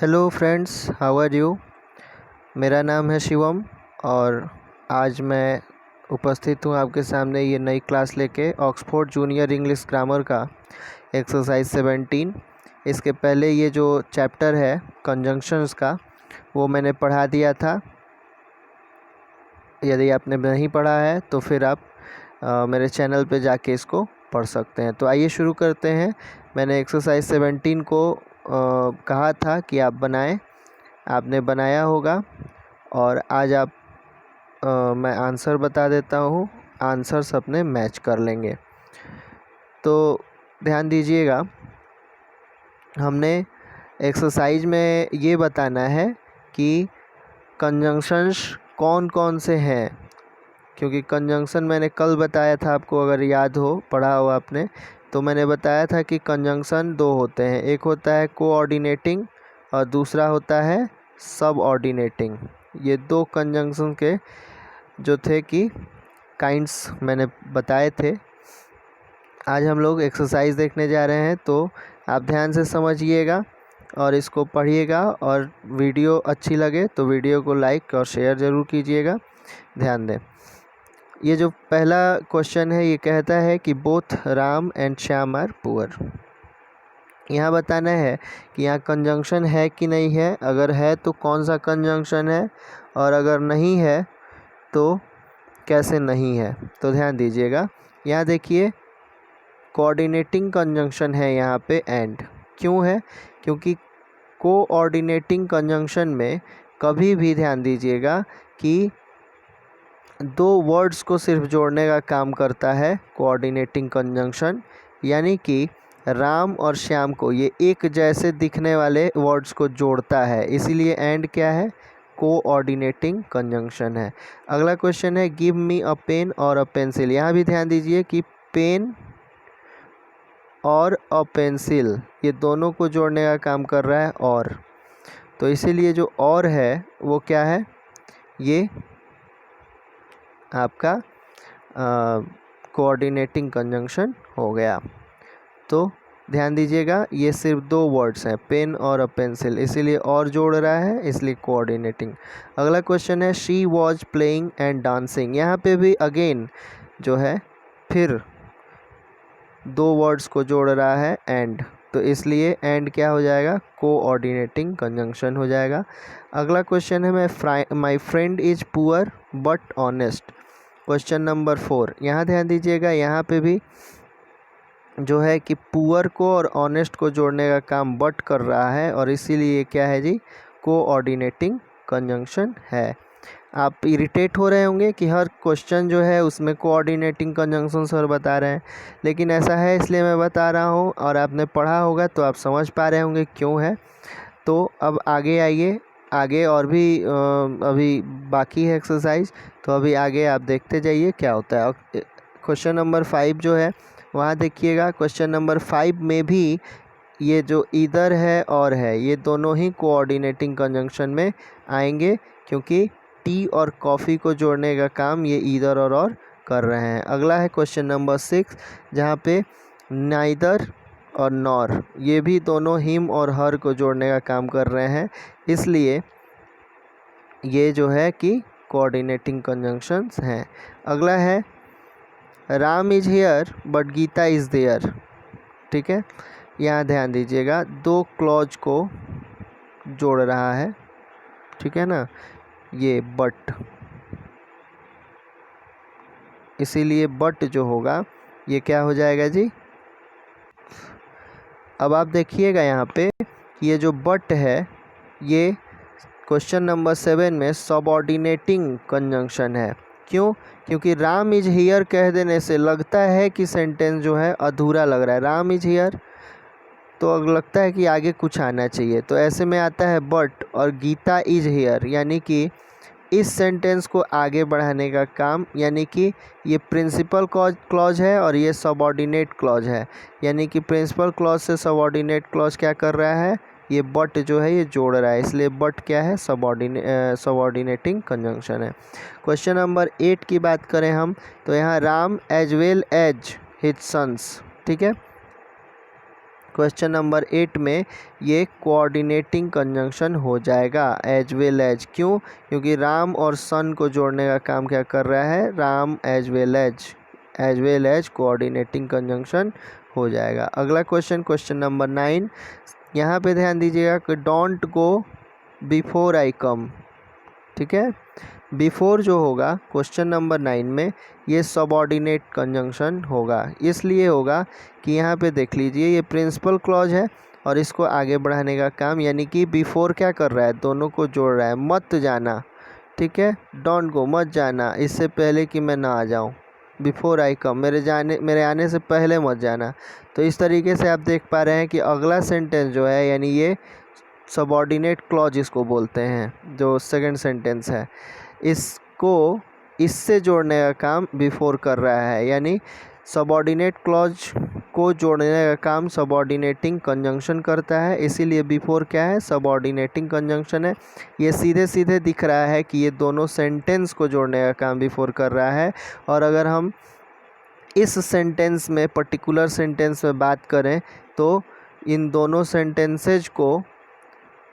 Hello friends, how are you. मेरा नाम है शिवम और आज मैं उपस्थित हूँ आपके सामने ये नई क्लास लेके ऑक्सफोर्ड जूनियर इंग्लिश ग्रामर का एक्सरसाइज 17। इसके पहले ये जो चैप्टर है कंजंक्शंस का वो मैंने पढ़ा दिया था। यदि आपने नहीं पढ़ा है तो फिर आप मेरे चैनल पे जाके इसको पढ़ सकते हैं। तो आइए शुरू करते हैं। मैंने एक्सरसाइज 17 को कहा था कि आप बनाएं, आपने बनाया होगा और आज आप मैं आंसर बता देता हूँ, आंसर्स अपने मैच कर लेंगे। तो ध्यान दीजिएगा, हमने एक्सरसाइज में ये बताना है कि कंजंक्शंस कौन कौन से हैं, क्योंकि कंजंक्शन मैंने कल बताया था आपको, अगर याद हो पढ़ा हो आपने, तो मैंने बताया था कि कंजंक्शन दो होते हैं, एक होता है कोऑर्डिनेटिंग और दूसरा होता है सबऑर्डिनेटिंग। ये दो कंजंक्शन के जो थे कि काइंड्स मैंने बताए थे। आज हम लोग एक्सरसाइज देखने जा रहे हैं, तो आप ध्यान से समझिएगा और इसको पढ़िएगा, और वीडियो अच्छी लगे तो वीडियो को लाइक और शेयर ज़रूर कीजिएगा। ध्यान दें, ये जो पहला क्वेश्चन है ये कहता है कि both Ram and Shyam are poor. यहाँ बताना है कि यहाँ कंजंक्शन है कि नहीं है, अगर है तो कौन सा कंजंक्शन है, और अगर नहीं है तो कैसे नहीं है। तो ध्यान दीजिएगा, यहाँ देखिए कोऑर्डिनेटिंग कंजंक्शन है यहाँ पे एंड। क्यों है? क्योंकि कोऑर्डिनेटिंग कंजंक्शन में कभी भी ध्यान दीजिएगा कि दो वर्ड्स को सिर्फ जोड़ने का काम करता है कोऑर्डिनेटिंग कंजंक्शन, यानी कि राम और श्याम को ये एक जैसे दिखने वाले वर्ड्स को जोड़ता है, इसीलिए एंड क्या है? कोऑर्डिनेटिंग कंजंक्शन है। अगला क्वेश्चन है गिव मी अ पेन और अ पेंसिल। यहाँ भी ध्यान दीजिए कि पेन और अ पेंसिल ये दोनों को जोड़ने का काम कर रहा है और, तो इसीलिए जो और है वो क्या है? ये आपका कोऑर्डिनेटिंग कंजंक्शन हो गया। तो ध्यान दीजिएगा, ये सिर्फ दो वर्ड्स हैं, पेन और अ पेंसिल, इसीलिए और जोड़ रहा है, इसलिए कोऑर्डिनेटिंग। अगला क्वेश्चन है she was playing and dancing. यहाँ पे भी अगेन जो है फिर दो वर्ड्स को जोड़ रहा है एंड, तो इसलिए एंड क्या हो जाएगा? कोऑर्डिनेटिंग कंजंक्शन हो जाएगा। अगला क्वेश्चन है my friend is poor but honest. Question number 4, यहाँ ध्यान दीजिएगा, यहाँ पे भी जो है कि पुअर को और ऑनेस्ट को जोड़ने का काम बट कर रहा है, और इसीलिए क्या है जी? कोऑर्डिनेटिंग कंजंक्शन है। आप इरिटेट हो रहे होंगे कि हर क्वेश्चन जो है उसमें कोऑर्डिनेटिंग कंजंक्शन सर बता रहे हैं, लेकिन ऐसा है इसलिए मैं बता रहा हूँ, और आपने पढ़ा होगा तो आप समझ पा रहे होंगे क्यों है। तो अब आगे आइए, आगे और भी अभी बाकी है एक्सरसाइज, तो अभी आगे आप देखते जाइए क्या होता है। क्वेश्चन नंबर 5 जो है वहाँ देखिएगा, क्वेश्चन नंबर 5 में भी ये जो इधर है और है, ये दोनों ही कोऑर्डिनेटिंग कंजंक्शन में आएंगे, क्योंकि टी और कॉफ़ी को जोड़ने का काम ये इधर और कर रहे हैं। अगला है क्वेश्चन नंबर 6, जहाँ पे नाइदर और नॉर ये भी दोनों हिम और हर को जोड़ने का काम कर रहे हैं, इसलिए ये जो है कि कोऑर्डिनेटिंग कंजंक्शंस हैं। अगला है Ram is here but Geeta is there. ठीक है, यहाँ ध्यान दीजिएगा, दो क्लॉज को जोड़ रहा है, ठीक है ना, ये बट, इसीलिए बट जो होगा ये क्या हो जाएगा जी? अब आप देखिएगा यहाँ पे ये जो बट है ये क्वेश्चन नंबर 7 में सबऑर्डिनेटिंग कंजंक्शन है। क्यों? क्योंकि राम इज हियर कह देने से लगता है कि सेंटेंस जो है अधूरा लग रहा है। राम इज हियर तो अब लगता है कि आगे कुछ आना चाहिए, तो ऐसे में आता है बट और गीता इज हियर, यानी कि इस सेंटेंस को आगे बढ़ाने का काम, यानी कि ये प्रिंसिपल क्लॉज है और ये सबऑर्डिनेट क्लॉज है, यानी कि प्रिंसिपल क्लॉज से सबऑर्डिनेट क्लॉज क्या कर रहा है? ये बट जो है ये जोड़ रहा है, इसलिए बट क्या है? सबऑर्डिनेटिंग कंजंक्शन है। क्वेश्चन नंबर 8 की बात करें हम, तो यहाँ Ram as well as his sons, ठीक है, क्वेश्चन नंबर 8 में ये कोऑर्डिनेटिंग कंजंक्शन हो जाएगा एज वेल एज। क्यों? क्योंकि राम और सन को जोड़ने का काम क्या कर रहा है? Ram as well as coordinating conjunction हो जाएगा। अगला क्वेश्चन, क्वेश्चन नंबर 9, यहाँ पे ध्यान दीजिएगा कि डोंट गो बिफोर आई कम। ठीक है, बिफोर जो होगा क्वेश्चन नंबर 9 में ये सबऑर्डिनेट कंजंक्शन होगा। इसलिए होगा कि यहाँ पे देख लीजिए ये प्रिंसिपल क्लॉज है और इसको आगे बढ़ाने का काम, यानी कि बिफोर क्या कर रहा है? दोनों को जोड़ रहा है। मत जाना, ठीक है, डोंट गो, मत जाना, इससे पहले कि मैं ना आ जाऊँ। बिफोर आई कम, मेरे आने से पहले मत जाना। तो इस तरीके से आप देख पा रहे हैं कि अगला सेंटेंस जो है, यानी ये सबऑर्डिनेट क्लॉज इसको बोलते हैं, जो सेकंड सेंटेंस है, इसको इससे जोड़ने का काम बिफोर कर रहा है। यानी सबऑर्डिनेट क्लॉज को जोड़ने का काम सबऑर्डिनेटिंग कंजंक्शन करता है, इसीलिए बिफोर क्या है? सबऑर्डिनेटिंग कंजंक्शन है। ये सीधे सीधे दिख रहा है कि ये दोनों सेंटेंस को जोड़ने का काम बिफोर कर रहा है। और अगर हम इस सेंटेंस में, पर्टिकुलर सेंटेंस में बात करें तो इन दोनों सेंटेंसेज को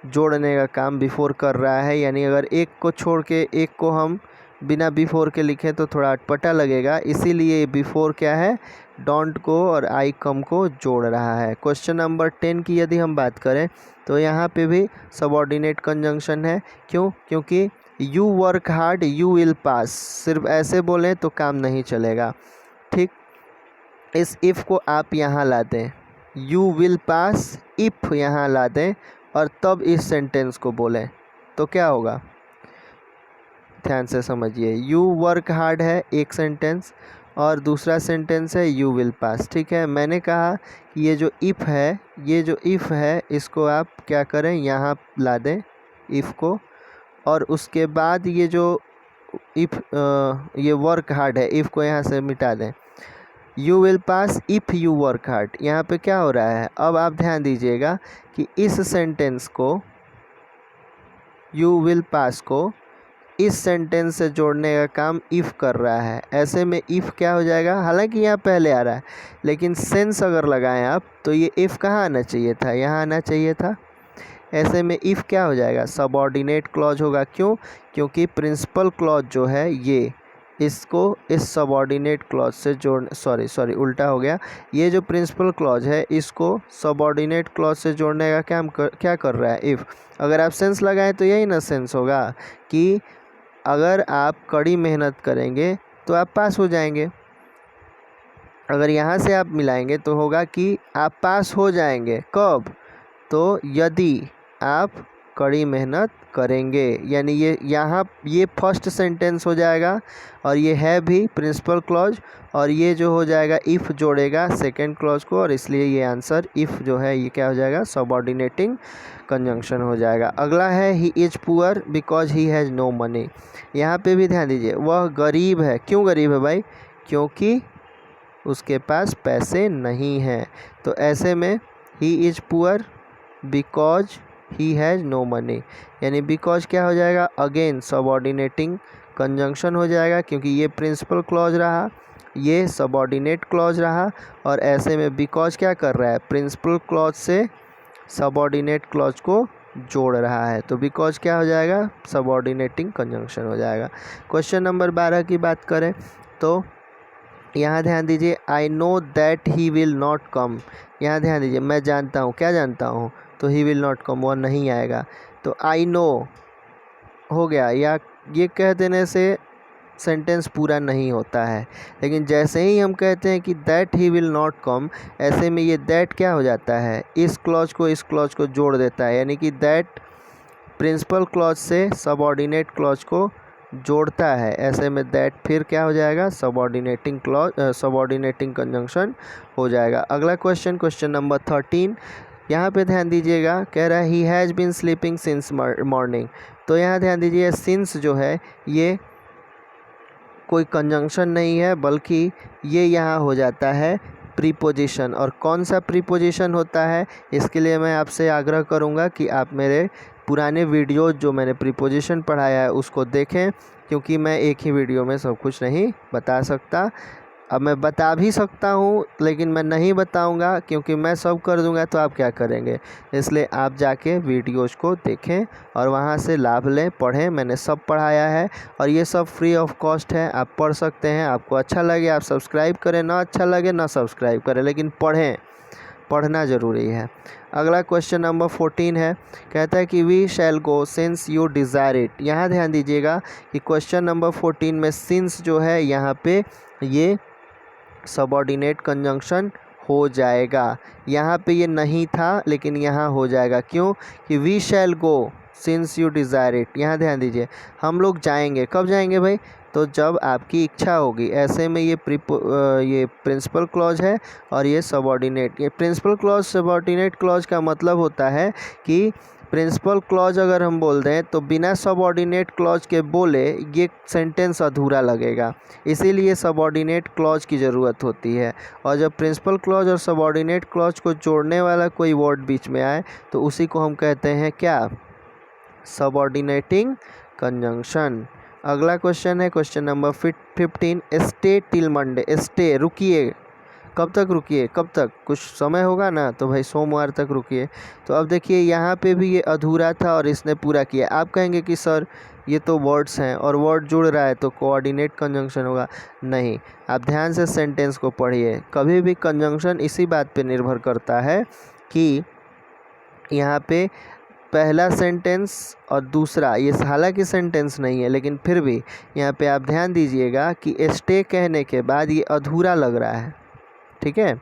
जोड़ने का काम बिफोर कर रहा है। यानी अगर एक को छोड़ के एक को हम बिना बिफोर के लिखें तो थोड़ा अटपटा लगेगा, इसीलिए बिफोर क्या है? डोंट को और आई कम को जोड़ रहा है। क्वेश्चन नंबर 10 की यदि हम बात करें तो यहाँ पे भी सबऑर्डिनेट कंजंक्शन है। क्यों? क्योंकि you work hard you will pass, सिर्फ ऐसे बोलें तो काम नहीं चलेगा। ठीक, इस इफ़ को आप यहाँ ला दें, यू विल पास इफ़ यहाँ ला दें और तब इस सेंटेंस को बोलें तो क्या होगा? ध्यान से समझिए, यू वर्क हार्ड है एक सेंटेंस और दूसरा सेंटेंस है यू विल पास। ठीक है, मैंने कहा कि ये जो इफ़ है इसको आप क्या करें? यहाँ ला दें इफ़ को, और उसके बाद ये जो इफ़ ये वर्क हार्ड है, इफ़ को यहाँ से मिटा दें। You will pass if you work hard, यहाँ पे क्या हो रहा है? अब आप ध्यान दीजिएगा कि इस सेंटेंस को, यू विल पास को इस सेंटेंस से जोड़ने का काम इफ़ कर रहा है। ऐसे में इफ़ क्या हो जाएगा? हालांकि यहाँ पहले आ रहा है, लेकिन सेंस अगर लगाएं आप तो ये इफ़ कहाँ आना चाहिए था? यहाँ आना चाहिए था। ऐसे में इफ़ क्या हो जाएगा? सबऑर्डिनेट क्लॉज होगा। क्यों? क्योंकि प्रिंसिपल क्लॉज जो है ये इसको इस सबऑर्डिनेट क्लॉज से सॉरी उल्टा हो गया। ये जो प्रिंसिपल क्लॉज है इसको सबऑर्डिनेट क्लॉज से जोड़ने का काम क्या कर रहा है? इफ़। अगर आप सेंस लगाएं तो यही ना सेंस होगा कि अगर आप कड़ी मेहनत करेंगे तो आप पास हो जाएंगे। अगर यहाँ से आप मिलाएंगे तो होगा कि आप पास हो जाएंगे। कब? तो यदि आप कड़ी मेहनत करेंगे। यानी ये फर्स्ट सेंटेंस हो जाएगा और ये है भी प्रिंसिपल क्लॉज, और ये जो हो जाएगा इफ़ जोड़ेगा सेकेंड क्लॉज को, और इसलिए ये आंसर इफ़ जो है ये क्या हो जाएगा? सबऑर्डिनेटिंग कंजंक्शन हो जाएगा। अगला है he is poor because he has no money. यहाँ पे भी ध्यान दीजिए, वह गरीब है। क्यों गरीब है भाई? क्योंकि उसके पास पैसे नहीं हैं। तो ऐसे में he is poor because he has no money, यानी बिकॉज क्या हो जाएगा? अगेन सबऑर्डिनेटिंग कंजंक्शन हो जाएगा, क्योंकि ये प्रिंसिपल क्लॉज रहा, ये सबऑर्डिनेट क्लॉज रहा, और ऐसे में बिकॉज क्या कर रहा है? प्रिंसिपल क्लॉज से सबऑर्डिनेट क्लॉज को जोड़ रहा है। तो बिकॉज क्या हो जाएगा? सबऑर्डिनेटिंग कंजंक्शन हो जाएगा। क्वेश्चन नंबर 12 की बात करें तो यहाँ ध्यान दीजिए, I know that he will not come. यहाँ ध्यान दीजिए, मैं जानता हूँ, क्या जानता हूँ? तो ही विल नॉट कम, वह नहीं आएगा। तो आई नो हो गया, या ये कह देने से सेंटेंस पूरा नहीं होता है, लेकिन जैसे ही हम कहते हैं कि that he will not come, ऐसे में ये दैट क्या हो जाता है? इस क्लॉज को जोड़ देता है, यानी कि दैट प्रिंसिपल क्लॉज से सबऑर्डिनेट क्लॉज को जोड़ता है। ऐसे में दैट फिर क्या हो जाएगा? सबऑर्डिनेटिंग कंजंक्शन हो जाएगा। अगला क्वेश्चन, क्वेश्चन नंबर 13, यहाँ पे ध्यान दीजिएगा, कह रहा है he has been sleeping since morning. तो यहाँ ध्यान दीजिए, सिंस जो है ये कोई कंजंक्शन नहीं है, बल्कि ये यहाँ हो जाता है प्रीपोजिशन। और कौन सा प्रीपोजिशन होता है, इसके लिए मैं आपसे आग्रह करूँगा कि आप मेरे पुराने वीडियो जो मैंने प्रीपोजिशन पढ़ाया है उसको देखें, क्योंकि मैं एक ही वीडियो में सब कुछ नहीं बता सकता। अब मैं बता भी सकता हूँ लेकिन मैं नहीं बताऊँगा क्योंकि मैं सब कर दूँगा तो आप क्या करेंगे। इसलिए आप जाके वीडियोज़ को देखें और वहाँ से लाभ लें, पढ़ें। मैंने सब पढ़ाया है और ये सब फ्री ऑफ कॉस्ट है, आप पढ़ सकते हैं। आपको अच्छा लगे आप सब्सक्राइब करें, ना अच्छा लगे ना सब्सक्राइब करें, लेकिन पढ़ें, पढ़ना ज़रूरी है। अगला क्वेश्चन नंबर 14 है, कहता है कि we shall go since you desire it. यहाँ ध्यान दीजिएगा कि क्वेश्चन नंबर 14 में सिंस जो है यहाँ पे ये सबऑर्डिनेट कंजंक्शन हो जाएगा। यहाँ पे ये नहीं था लेकिन यहाँ हो जाएगा। क्यों? कि we shall go since you desire it. यहाँ ध्यान दीजिए, हम लोग जाएंगे। कब जाएंगे भाई? तो जब आपकी इच्छा होगी। ऐसे में ये प्रिंसिपल क्लॉज है और ये सबऑर्डिनेट। ये प्रिंसिपल क्लॉज सबऑर्डिनेट क्लॉज का मतलब होता है कि प्रिंसिपल क्लॉज अगर हम बोल दें तो बिना सबऑर्डिनेट क्लॉज के बोले ये सेंटेंस अधूरा लगेगा, इसीलिए सबऑर्डिनेट क्लॉज की ज़रूरत होती है। और जब प्रिंसिपल क्लॉज और सबऑर्डिनेट क्लॉज को जोड़ने वाला कोई वर्ड बीच में आए तो उसी को हम कहते हैं क्या? Subordinating conjunction. अगला क्वेश्चन है question number 15, stay till Monday. Stay, रुकिए। कब तक रुकिए? कब तक? कुछ समय होगा ना, तो भाई सोमवार तक रुकिए। तो अब देखिए यहाँ पे भी ये अधूरा था और इसने पूरा किया। आप कहेंगे कि सर ये तो वर्ड्स हैं और वर्ड जुड़ रहा है तो कोऑर्डिनेट कंजंक्शन होगा। नहीं, आप ध्यान से सेंटेंस को पढ़िए। कभी भी कंजंक्शन इसी बात पे निर्भर करता है कि यहाँ पे पहला सेंटेंस और दूसरा, ये हालांकि सेंटेंस नहीं है लेकिन फिर भी यहाँ पे आप ध्यान दीजिएगा कि स्टे कहने के बाद ये अधूरा लग रहा है। ठीक है,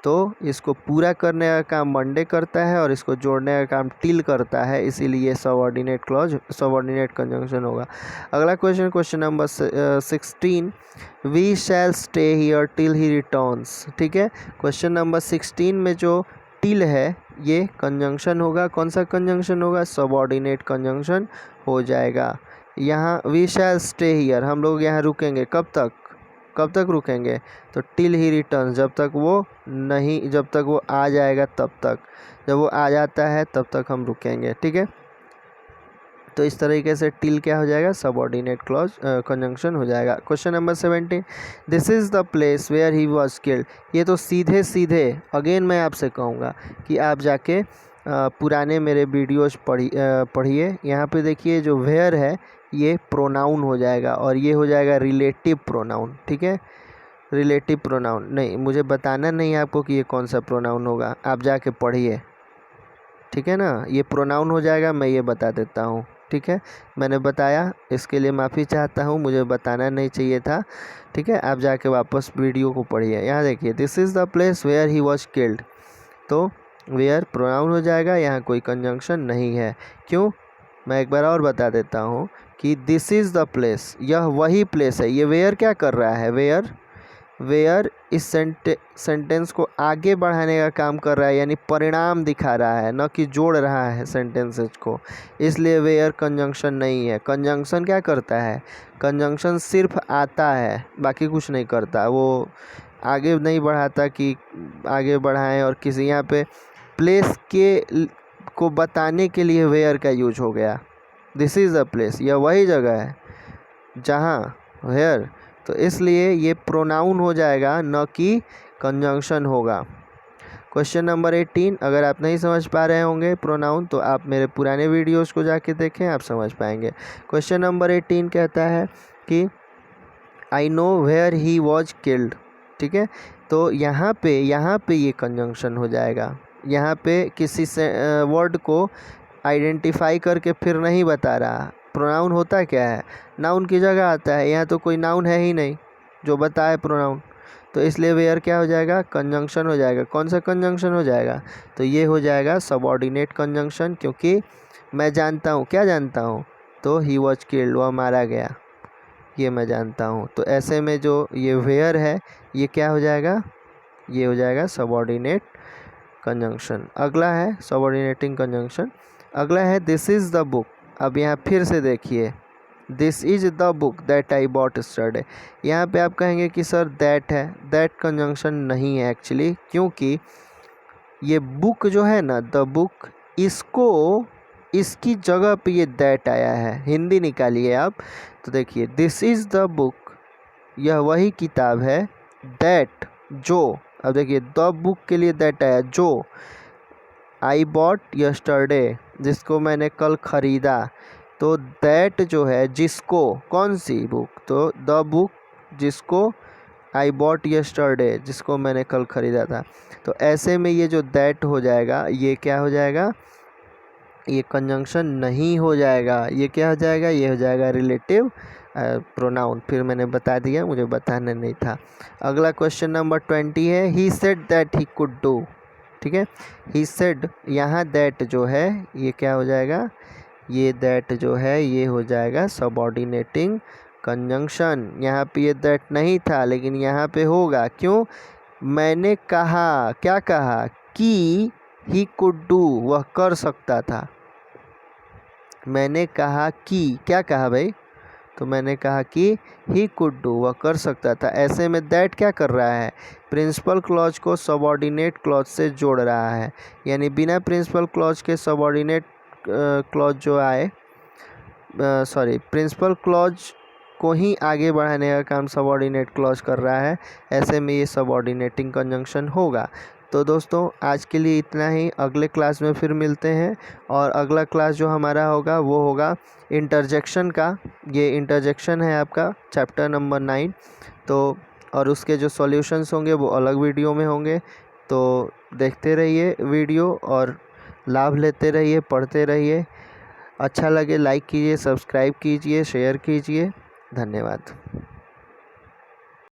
तो इसको पूरा करने का काम मंडे करता है और इसको जोड़ने का काम टिल करता है, इसीलिए सबऑर्डिनेट क्लॉज सबऑर्डिनेट कंजंक्शन होगा। अगला question, question number 16, we shall stay here till he returns. ठीक है, क्वेश्चन नंबर 16 में जो टिल है ये कंजंक्शन होगा। कौन सा कंजंक्शन होगा? सबऑर्डिनेट कंजंक्शन हो जाएगा। यहाँ वी शैल स्टे हियर, हम लोग यहाँ रुकेंगे। कब तक? कब तक रुकेंगे? तो टिल ही रिटर्न, जब तक वो आ जाएगा तब तक। जब वो आ जाता है तब तक हम रुकेंगे। ठीक है, तो इस तरीके से टिल क्या हो जाएगा? सबऑर्डिनेट क्लॉज कंजंक्शन हो जाएगा। Question number 17, this is the place where he was killed. ये तो सीधे सीधे अगेन मैं आपसे कहूँगा कि आप जाके पुराने मेरे वीडियोज़ पढ़िए। यहाँ पे देखिए जो वेयर है ये प्रोनाउन हो जाएगा और ये हो जाएगा रिलेटिव प्रोनाउन। ठीक है, रिलेटिव प्रोनाउन नहीं, मुझे बताना नहीं है आपको कि ये कौन सा प्रोनाउन होगा, आप जाके पढ़िए। ठीक है ना, ये प्रोनाउन हो जाएगा, मैं ये बता देता हूँ। ठीक है, मैंने बताया, इसके लिए माफ़ी चाहता हूँ, मुझे बताना नहीं चाहिए था। ठीक है, आप जाके वापस वीडियो को पढ़िए। यहाँ देखिए, this is the place where he was killed, तो वेयर प्रोनाउन हो जाएगा, यहाँ कोई कंजंक्शन नहीं है। क्यों? मैं एक बार और बता देता हूँ कि दिस इज़ द प्लेस, यह वही प्लेस है। ये वेयर क्या कर रहा है? वेयर इस सेंटेंस को आगे बढ़ाने का काम कर रहा है, यानी परिणाम दिखा रहा है, न कि जोड़ रहा है सेंटेंसेस को। इसलिए वेयर कंजंक्शन नहीं है। कंजंक्शन क्या करता है? कंजंक्शन सिर्फ आता है, बाकी कुछ नहीं करता। वो आगे नहीं बढ़ाता कि आगे बढ़ाएं, और किसी यहाँ पे प्लेस को बताने के लिए वेयर का यूज हो गया। दिस इज़ अ प्लेस, यह वही जगह है जहाँ वेयर, तो इसलिए ये प्रोनाउन हो जाएगा, न कि कंजंक्शन होगा। क्वेश्चन नंबर 18, अगर आप नहीं समझ पा रहे होंगे प्रोनाउन तो आप मेरे पुराने वीडियोस को जाके देखें, आप समझ पाएंगे। क्वेश्चन नंबर 18 कहता है कि I know where he was killed. ठीक है, तो यहाँ पे ये कंजंक्शन हो जाएगा। यहाँ पे किसी से वर्ड को आइडेंटिफाई करके फिर नहीं बता रहा। प्रोनाउन होता क्या है? नाउन की जगह आता है। यहाँ तो कोई नाउन है ही नहीं जो बताए प्रोनाउन, तो इसलिए वेयर क्या हो जाएगा? कंजंक्शन हो जाएगा। कौन सा कंजंक्शन हो जाएगा? तो ये हो जाएगा सबऑर्डिनेट कंजंक्शन, क्योंकि मैं जानता हूँ, क्या जानता हूँ? तो ही वॉज किल्ड, वह मारा गया, ये मैं जानता हूँ। तो ऐसे में जो ये वेयर है ये क्या हो जाएगा? ये हो जाएगा सबऑर्डिनेट कंजंक्शन। अगला है सबऑर्डिनेटिंग कंजंक्शन। अगला है दिस इज़ द बुक। अब यहाँ फिर से देखिए, this is the book that I bought yesterday. यहाँ पे आप कहेंगे कि सर दैट है, दैट कंजंक्शन नहीं है एक्चुअली, क्योंकि ये बुक जो है ना, द बुक, इसकी जगह पे ये दैट आया है। हिंदी निकालिए आप, तो देखिए दिस इज़ द बुक, यह वही किताब है दैट जो, अब देखिए द बुक के लिए दैट आया, जो आई बॉट यस्टरडे जिसको मैंने कल ख़रीदा, तो दैट जो है जिसको, कौन सी बुक, तो द बुक जिसको आई बॉट यस्टरडे जिसको मैंने कल ख़रीदा था। तो ऐसे में ये जो दैट हो जाएगा ये क्या हो जाएगा, ये कंजंक्शन नहीं हो जाएगा, ये क्या हो जाएगा, ये हो जाएगा रिलेटिव प्रोनाउन। फिर मैंने बता दिया, मुझे बताना नहीं था। अगला क्वेश्चन नंबर 20 है, he said that he could do. ठीक है, ही सेड, यहाँ दैट जो है ये क्या हो जाएगा, ये दैट जो है ये हो जाएगा सबऑर्डिनेटिंग कंजंक्शन। यहाँ पे ये दैट नहीं था लेकिन यहाँ पे होगा, क्यों, मैंने कहा, क्या कहा, कि ही कुड डू, वह कर सकता था। मैंने कहा कि, क्या कहा भाई, तो मैंने कहा कि ही कुड डू, वह कर सकता था। ऐसे में दैट क्या कर रहा है, प्रिंसिपल क्लॉज को सबऑर्डिनेट क्लॉज से जोड़ रहा है, यानी बिना प्रिंसिपल क्लॉज के सबऑर्डिनेट क्लॉज जो आए, सॉरी, प्रिंसिपल क्लॉज को ही आगे बढ़ाने का काम सबऑर्डिनेट क्लॉज कर रहा है। ऐसे में ये सबऑर्डिनेटिंग कंजंक्शन होगा। तो दोस्तों आज के लिए इतना ही, अगले क्लास में फिर मिलते हैं। और अगला क्लास जो हमारा होगा वो होगा इंटरजेक्शन का। ये इंटरजेक्शन है आपका चैप्टर नंबर 9। तो और उसके जो सॉल्यूशंस होंगे वो अलग वीडियो में होंगे। तो देखते रहिए वीडियो और लाभ लेते रहिए, पढ़ते रहिए। अच्छा लगे लाइक कीजिए, सब्सक्राइब कीजिए, शेयर कीजिए। धन्यवाद।